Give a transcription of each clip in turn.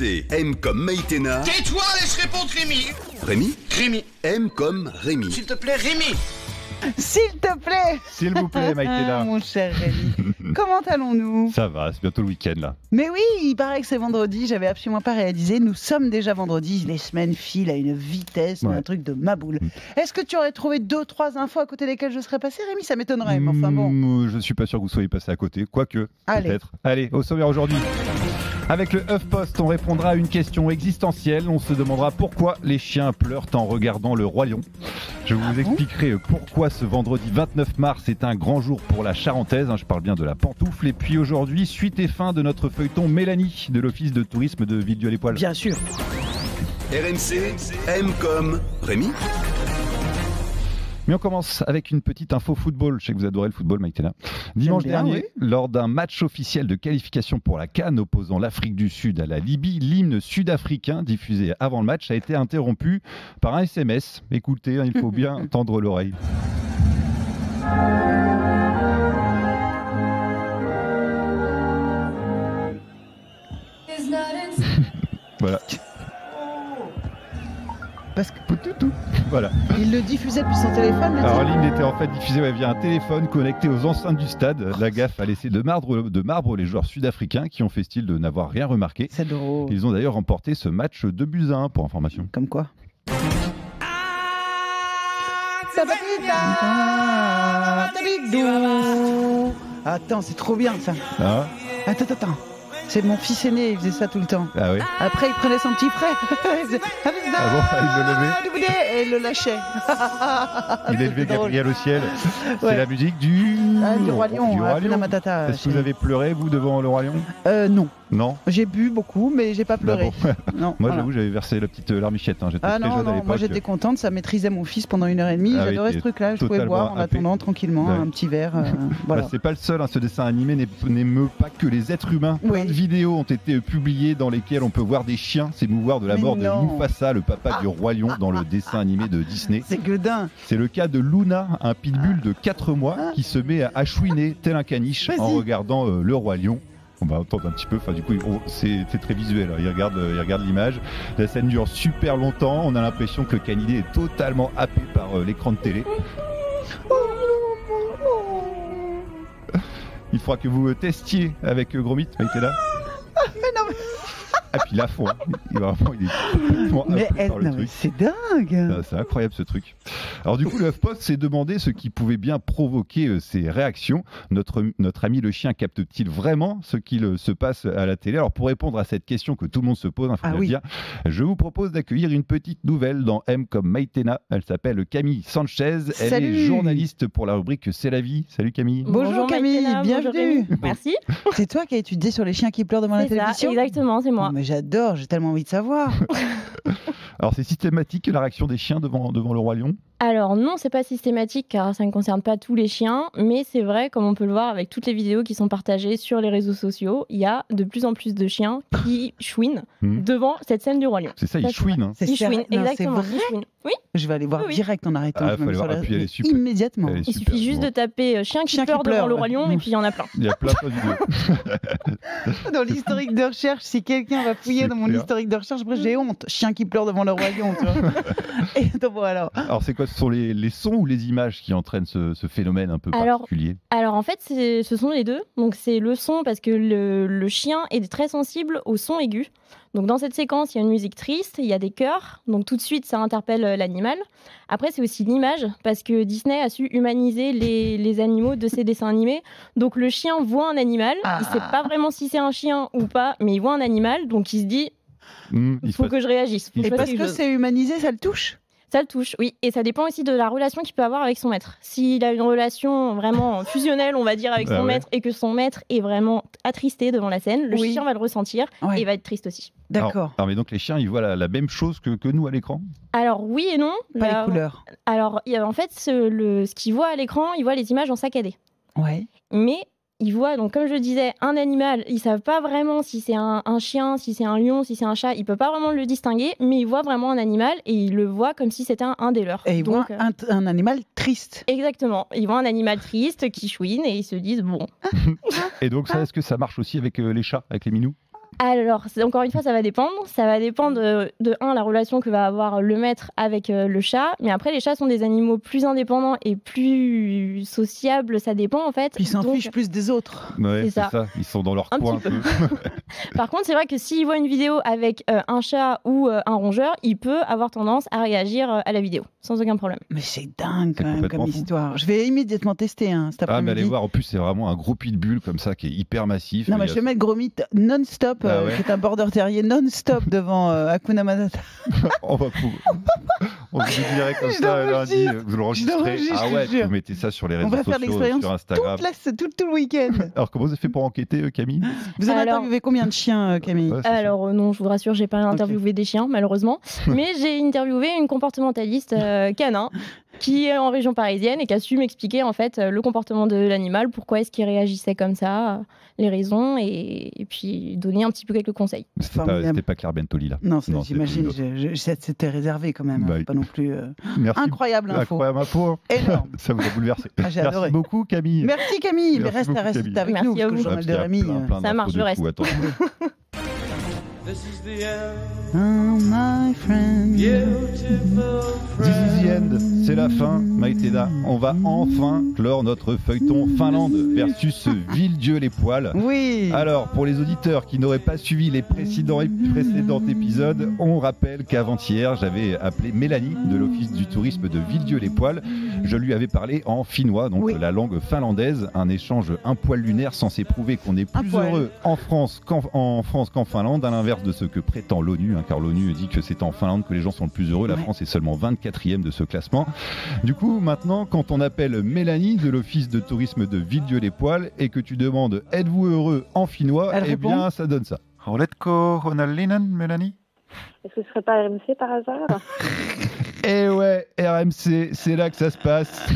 RMC, M comme Maïtena. Tais-toi, laisse répondre Rémi. Rémi. Rémi. M comme Rémi. S'il te plaît, Rémi. S'il te plaît. S'il vous plaît, Maïtena. Mon cher Rémi. Comment allons-nous? Ça va, c'est bientôt le week-end là. Mais oui, il paraît que c'est vendredi, j'avais absolument pas réalisé. Nous sommes déjà vendredi, les semaines filent à une vitesse, Ouais. un truc de ma boule. Est-ce que tu aurais trouvé 2-3 infos à côté desquelles je serais passé, Rémi? Ça m'étonnerait, mais enfin bon. Je suis pas sûr que vous soyez passé à côté, quoique, Allez. peut-être. Allez, au sommaire aujourd'hui. Avec le HuffPost, on répondra à une question existentielle. On se demandera pourquoi les chiens pleurent en regardant le Roi Lion. Je vous expliquerai pourquoi ce vendredi 29 mars est un grand jour pour la Charentaise. Je parle bien de la pantoufle. Et puis aujourd'hui, suite et fin de notre feuilleton Mélanie de l'Office de tourisme de Villedieu-les-Poêles. Bien sûr. RMC, M comme Rémi. Mais on commence avec une petite info football. Je sais que vous adorez le football, Maïtena. Dimanche bien, dernier, lors d'un match officiel de qualification pour la CAN opposant l'Afrique du Sud à la Libye, l'hymne sud-africain diffusé avant le match a été interrompu par un SMS. Écoutez, il faut bien tendre l'oreille. Voilà. Parce que Voilà. il le diffusait depuis son téléphone, le Alors type. l'hymne était en fait diffusé via un téléphone connecté aux enceintes du stade. La gaffe a laissé de marbre les joueurs sud-africains qui ont fait style de n'avoir rien remarqué. C'est drôle. Ils ont d'ailleurs remporté ce match 2-1 pour information. Comme quoi? Attends, c'est trop bien ça. Ah, Attends. C'est mon fils aîné, il faisait ça tout le temps. ah oui. Après, il prenait son petit frère. Il faisait, Ah bon, il le levait. Et il le lâchait. Il élevait C'est drôle. Gabriel au ciel. C'est Ouais. la musique du Roi Lion. Du Roi Hakuna Lion. Matata. Est-ce que vous avez pleuré, vous, devant le Roi Lion? Non. Non. J'ai bu beaucoup, mais j'ai pas pleuré. Bah Non. Moi, voilà. j'avoue, j'avais versé la petite larmichette. J'étais Ah très non, jeune à non, l'époque. moi j'étais contente, ça maîtrisait mon fils pendant 1h30. Ah oui, J'adorais ce t'es truc-là, je pouvais totalement boire en happé. attendant tranquillement Ouais. un petit verre. Bah, Voilà. c'est pas le seul, ce dessin animé n'émeut pas que les êtres humains. Oui. Plein de vidéos ont été publiées dans lesquelles on peut voir des chiens s'émouvoir de la Mais mort non. de Mufasa, le papa du Roi Lion, dans le dessin animé de Disney. C'est gueudin. C'est le cas de Luna, un pitbull de 4 mois qui se met à chouiner tel un caniche en Vas-y. regardant le Roi Lion. On va entendre un petit peu, enfin du coup c'est très visuel, il regarde l'image. La scène dure super longtemps, on a l'impression que le canidé est totalement happé par l'écran de télé. Il faudra que vous testiez avec Gromit, Maïtena. Mais non, mais, Ah puis là fond, il est complètement mais, happé par le non, mais truc. c'est dingue. Ah, c'est incroyable ce truc. Alors du coup, le HuffPost s'est demandé ce qui pouvait bien provoquer ces réactions. Notre ami le chien capte-t-il vraiment ce qu'il se passe à la télé? Alors pour répondre à cette question que tout le monde se pose, faut Ah bien oui. le dire, je vous propose d'accueillir une petite nouvelle dans M comme Maïtena. Elle s'appelle Camille Sanchez. Elle Salut. est journaliste pour la rubrique C'est la vie. Salut Camille. Bonjour Camille, Maïtena, bonjour bienvenue. Rémi. Merci. C'est toi qui as étudié sur les chiens qui pleurent devant la C'est ça, télévision? exactement, c'est moi. Oh, mais j'adore, j'ai tellement envie de savoir. Alors c'est systématique la réaction des chiens devant le Roi Lion? Alors non, c'est pas systématique car ça ne concerne pas tous les chiens, mais c'est vrai, comme on peut le voir avec toutes les vidéos qui sont partagées sur les réseaux sociaux, il y a de plus en plus de chiens qui chouinent devant cette scène du Roi Lion. C'est ça, Ça, ils c'est chouinent. Hein. C'est Ils sérieux? chouinent, Non, exactement. c'est ils vrai. chouinent. Oui, Je vais aller voir Oui, oui. direct en arrêtant. Ah, je me faut mets aller sur voir. la- Ah, puis elle est super. Immédiatement. Elle est il super. suffit juste de taper chien qui Chien qui pleure devant pleure, le ouais. Roi Lion et puis il y en a plein. Il y a plein de vidéos. Dans l'historique de recherche, si quelqu'un va fouiller dans mon Super. historique de recherche, après j'ai honte. Chien qui pleure devant le Roi Lion, tu vois. Et donc voilà. Alors c'est quoi? Ce sont les sons ou les images qui entraînent ce phénomène un peu Alors, particulier? Alors en fait, ce sont les deux. Donc c'est le son parce que le chien est très sensible au son aigu. Donc dans cette séquence, il y a une musique triste, il y a des chœurs. Donc tout de suite, ça interpelle l'animal. Après, c'est aussi l'image parce que Disney a su humaniser les animaux de ses dessins animés. Donc le chien voit un animal. Il sait pas vraiment si c'est un chien ou pas, mais il voit un animal. Donc il se dit, Il faut que je réagisse. Faut que Et je fasse parce quelque que chose. c'est humanisé, ça le touche. Ça le touche, oui. Et ça dépend aussi de la relation qu'il peut avoir avec son maître. S'il a une relation vraiment fusionnelle, on va dire, avec Ah son ouais. maître, et que son maître est vraiment attristé devant la scène, le Oui. chien va le ressentir Ouais. et va être triste aussi. D'accord. Alors, mais donc les chiens, ils voient la même chose que nous à l'écran? Alors oui et non. Pas Là, les couleurs. Alors en fait, ce qu'il voit à l'écran, il voit les images en saccadé. Ouais. Mais ils voient, donc comme je disais, un animal. Ils savent pas vraiment si c'est un chien, si c'est un lion, si c'est un chat. Ils peuvent pas vraiment le distinguer, mais ils voient vraiment un animal et ils le voient comme si c'était un des leurs. Et ils voient Donc, un animal triste. Exactement. Ils voient un animal triste qui chouine et ils se disent bon. Et donc ça, est-ce que ça marche aussi avec les chats, avec les minous? Alors, encore une fois, ça va dépendre. Ça va dépendre de la relation que va avoir le maître avec le chat. Mais après, les chats sont des animaux plus indépendants et plus sociables. Ça dépend, en fait. Puis ils s'en Donc, fichent plus des autres. Ouais, C'est c'est ça. ça. Ils sont dans leur Un coin un petit peu. Par contre, c'est vrai que s'il voit une vidéo avec un chat ou un rongeur, il peut avoir tendance à réagir à la vidéo, sans aucun problème. Mais c'est dingue C'est quand même complètement comme fou. histoire. Je vais immédiatement tester cet Ah, mais après-midi. allez voir, en plus, c'est vraiment un gros pitbull comme ça qui est hyper massif. Non, Il mais y je a- vais mettre Gros Mythe non-stop, Ah ouais. qui est un border terrier non-stop devant Hakuna Matata. On va on vous le dirait comme Je ça l'enregistre. lundi, vous l'enregistrez. l'enregistre, Ah je ouais, te jure. vous mettez ça sur les On réseaux va faire sociaux, l'expérience sur Instagram. tout le week-end. Alors, comment vous avez fait pour enquêter, Camille? Vous avez Alors- interviewé combien de chiens, Camille? Ouais, c'est ça. Alors non, je vous rassure, j'ai pas interviewé des chiens, malheureusement. Mais j'ai interviewé une comportementaliste canin qui est en région parisienne et qui a su m'expliquer en fait le comportement de l'animal, pourquoi est-ce qu'il réagissait comme ça, les raisons, et puis donner un petit peu quelques conseils. C'était pas Claire Bentoli, là. Non, Non, j'imagine, c'était réservé quand même. Bah, Pas non plus. Merci. Incroyable info. Incroyable info. Énorme. Ça vous a bouleversé. Ah, j'ai adoré. Merci beaucoup, Camille. Merci Camille, mais Merci reste beaucoup, Camille. avec Merci nous, à parce que vous. le journal de Rémi. Plein Ça d'infos marche, de je reste. fou, attends. Oh, my friend. This is the end, c'est la fin, Maïtena. On va enfin clore notre feuilleton Finlande versus Villedieu les poils. Oui. Alors, pour les auditeurs qui n'auraient pas suivi les précédents épisodes, on rappelle qu'avant-hier, j'avais appelé Mélanie de l'Office du tourisme de Villedieu les poils. Je lui avais parlé en finnois, donc Oui. la langue finlandaise, un échange un poil lunaire censé prouver qu'on est Un plus poil. heureux en France qu'en Finlande, à l'inverse de ce que prétend l'ONU, car l'ONU dit que c'est en Finlande que les gens sont le plus heureux. La Ouais. France est seulement 24e de ce classement. Du coup, maintenant, quand on appelle Mélanie de l'Office de tourisme de Villedieu les poils et que tu demandes êtes-vous heureux en finnois, Elle eh répond bien, ça donne ça. Oletko Honallinen, Mélanie? Est-ce que ce serait pas RMC par hasard? Eh ouais, RMC, c'est là que ça se passe.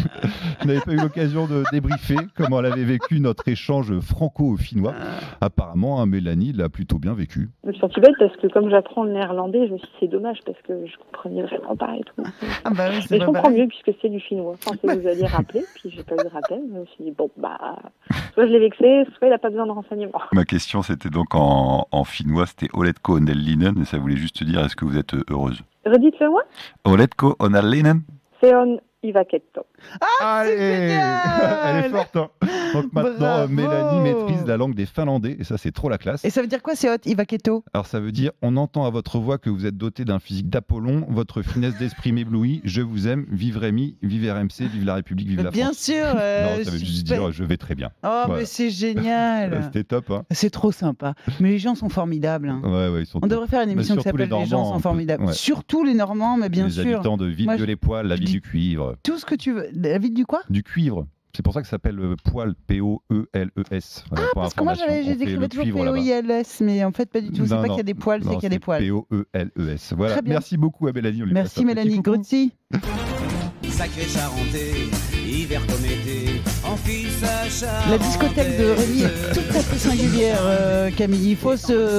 Je n'avais pas eu l'occasion de débriefer comment elle avait vécu notre échange franco-finnois. Apparemment, hein, Mélanie l'a plutôt bien vécu. Je me suis sentie bête parce que comme j'apprends le néerlandais, je me suis dit c'est dommage parce que je comprenais vraiment pas et tout. Ah bah oui, Mais c'est je pas comprends pareil. mieux puisque c'est du finnois. Enfin, si vous alliez rappeler, puis j'ai pas eu de rappel, je me suis dit bon bah soit je l'ai vexé, soit il a pas besoin de renseignements. Ma question, c'était donc en finnois, c'était Oletko Onnellinen, et ça voulait juste dire est-ce que vous êtes heureuse? Redites-le moi. Oletko Onnellinen? C'est on Ivaketto. Allez, génial. elle est forte. Hein. Donc maintenant, Bravo. Mélanie maîtrise la langue des Finlandais, et ça, c'est trop la classe. Et ça veut dire quoi, c'est hot, Ivaketo? Alors ça veut dire, on entend à votre voix que vous êtes doté d'un physique d'Apollon, votre finesse d'esprit m'éblouit, je vous aime, vive Rémi, vive RMC, vive la République, vive la Bien France. sûr. Non, ça veut juste dire, je vais très bien. Oh, Voilà. mais c'est génial. C'était top, hein. C'est trop sympa. Mais les gens sont formidables. hein. Ouais, ils sont On devrait faire une émission qui surtout les s'appelle Les gens Normands, sont formidables. ouais. Surtout les Normands, mais bien les sûr. habitants de Moi, Villedieu-les-Poils, la je ville dis- du cuivre. Tout ce que tu veux. La ville du quoi? Du cuivre. C'est pour ça que ça s'appelle poil, P-O-E-L-E-S. Voilà, pour Parce que moi, information. j'ai On fait décrit le toujours cuivre là-bas. P-O-I-L-S, mais en fait, pas du tout. C'est Non, pas non. qu'il y a des poils, c'est Non, qu'il y a des poils. P-O-E-L-E-S. Voilà. Très bien. Merci beaucoup à Mélanie. On lui passe Merci un petit Mélanie coucou. Gruzzi. Sacré Charentais, hiver comme été, enfile sa charentaise. La discothèque de Rémi est tout à fait singulière, Camille. Il faut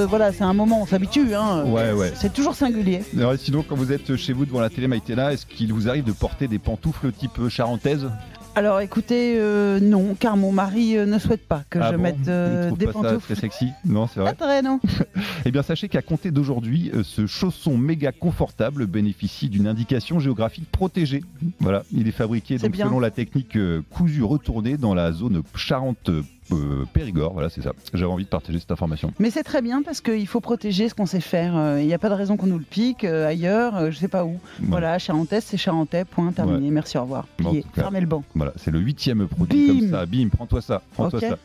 voilà, c'est un moment, on s'habitue. Hein. Ouais, ouais. C'est toujours singulier. Alors, et sinon, quand vous êtes chez vous devant la télé Maïtena, est-ce qu'il vous arrive de porter des pantoufles type charentaise? Alors écoutez, non, car mon mari ne souhaite pas que Ah je bon, mette il trouve des pas ça pantoufles. très sexy? Non, c'est Pas vrai. très, non. Eh bien, sachez qu'à compter d'aujourd'hui, ce chausson méga confortable bénéficie d'une indication géographique protégée. Voilà, il est fabriqué C'est donc, bien. selon la technique cousu retourné dans la zone Charente-Périgord. Voilà, c'est ça. J'avais envie de partager cette information. Mais c'est très bien parce qu'il faut protéger ce qu'on sait faire. Il n'y a pas de raison qu'on nous le pique ailleurs, je sais pas où. Voilà, Charentaise, c'est Charentais, point, terminé. Merci, au revoir. Bon, en Plié, tout cas, fermez le banc. Voilà, c'est le 8e produit Bim. comme ça. Bim, prends-toi ça. Prends-toi Ok. ça.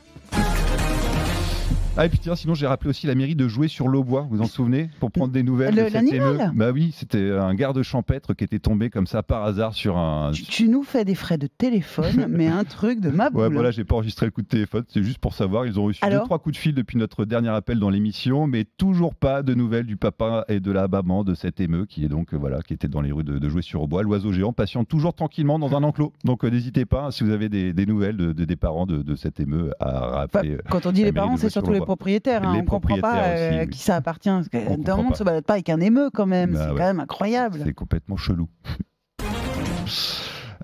Ah et puis tiens, sinon j'ai rappelé aussi la mairie de jouer sur l'Aubois, vous vous en souvenez, pour prendre des nouvelles de cette l'animal. émeute. Bah oui, c'était un garde champêtre qui était tombé comme ça par hasard sur un... Tu nous fais des frais de téléphone, mais un truc de ma boule. Ouais, voilà, j'ai pas enregistré le coup de téléphone, c'est juste pour savoir. Ils ont reçu Alors 2-3 coups de fil depuis notre dernier appel dans l'émission, mais toujours pas de nouvelles du papa et de la maman de cette émeu qui est donc voilà, qui était dans les rues de jouer sur Aubois. L'oiseau géant patiente toujours tranquillement dans un enclos. Donc n'hésitez pas, si vous avez des nouvelles des parents de cette émeu, à rappeler. Quand on dit la les mairie parents, de c'est jouer sur surtout les Aubois. propriétaires. Les on comprend pas propriétaires aussi, à oui. qui ça appartient. Parce que On Dans le comprend monde, pas. on se balade pas avec un émeu quand même. Bah c'est ouais. quand même incroyable. C'est complètement chelou.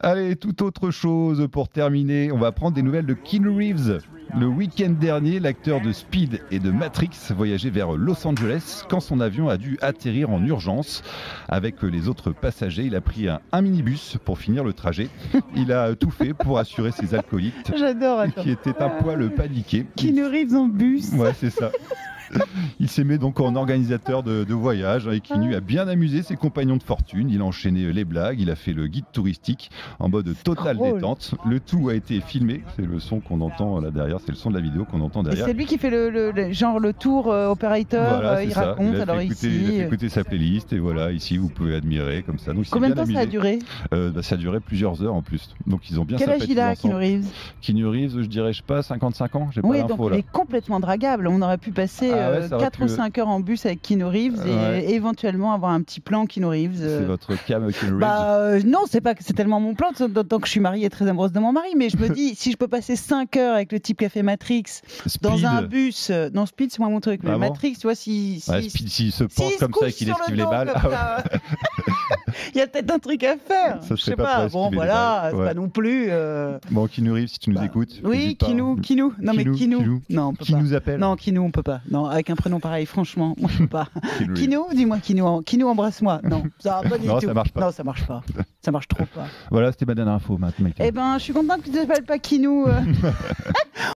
Allez, toute autre chose pour terminer. On va prendre des nouvelles de Keanu Reeves. Le week-end dernier, l'acteur de Speed et de Matrix voyageait vers Los Angeles quand son avion a dû atterrir en urgence. Avec les autres passagers, il a pris un minibus pour finir le trajet. Il a tout fait pour assurer ses acolytes J'adore, qui étaient un poil paniqués. Keanu Reeves en bus. Ouais, c'est ça. Il s'est mis donc en organisateur de voyage et Keanu a bien amusé ses compagnons de fortune. Il a enchaîné les blagues, il a fait le guide touristique en mode totale détente. Le tout a été filmé, c'est le son qu'on entend là derrière, c'est le son de la vidéo qu'on entend derrière. Et c'est lui qui fait le tour opérateur, voilà, il ça. raconte. Il a alors fait ici. Il a fait écouter sa playlist et voilà, ici vous pouvez admirer comme ça. Donc, Combien de temps ça a duré Ça a duré plusieurs heures en plus. Donc ils ont bien Quel âge sympathisé il a, ensemble. Keanu Reeves? Keanu Reeves, je dirais, je sais pas, 55 ans, j'ai Oui, pas donc l'info il là. est complètement dragable. On aurait pu passer c'est vrai 4 ou 5 heures en bus avec Keanu Reeves et éventuellement avoir un petit plan Keanu Reeves. C'est votre cam Keanu Reeves. Non, c'est pas que c'est tellement mon plan, tant que je suis mariée et très amoureuse de mon mari, mais je me dis, si je peux passer 5 heures avec le type qui a fait Matrix dans un bus, non, Speed c'est moi mon truc, mais bon Matrix, tu vois, Speed, s'il se penche comme ça et qu'il esquive les balles. Il y a peut-être un truc à faire. Ça je sais pas. Bon, voilà, c'est pas non plus. Bon, Keanu Reeves, si tu nous écoutes. Oui, Keanu. Non, mais Keanu. Non, on peut qui pas. nous appelle? Non, Keanu, on peut pas. Non, avec un prénom pareil, franchement, on peut pas. Keanu, dis-moi Keanu, embrasse-moi. Non, ça va pas du tout. Non, ça marche pas. Non, ça marche pas. Ça marche trop pas. Voilà, c'était ma dernière info, Matt. Eh ben, je suis contente que tu t'appelles pas Keanu.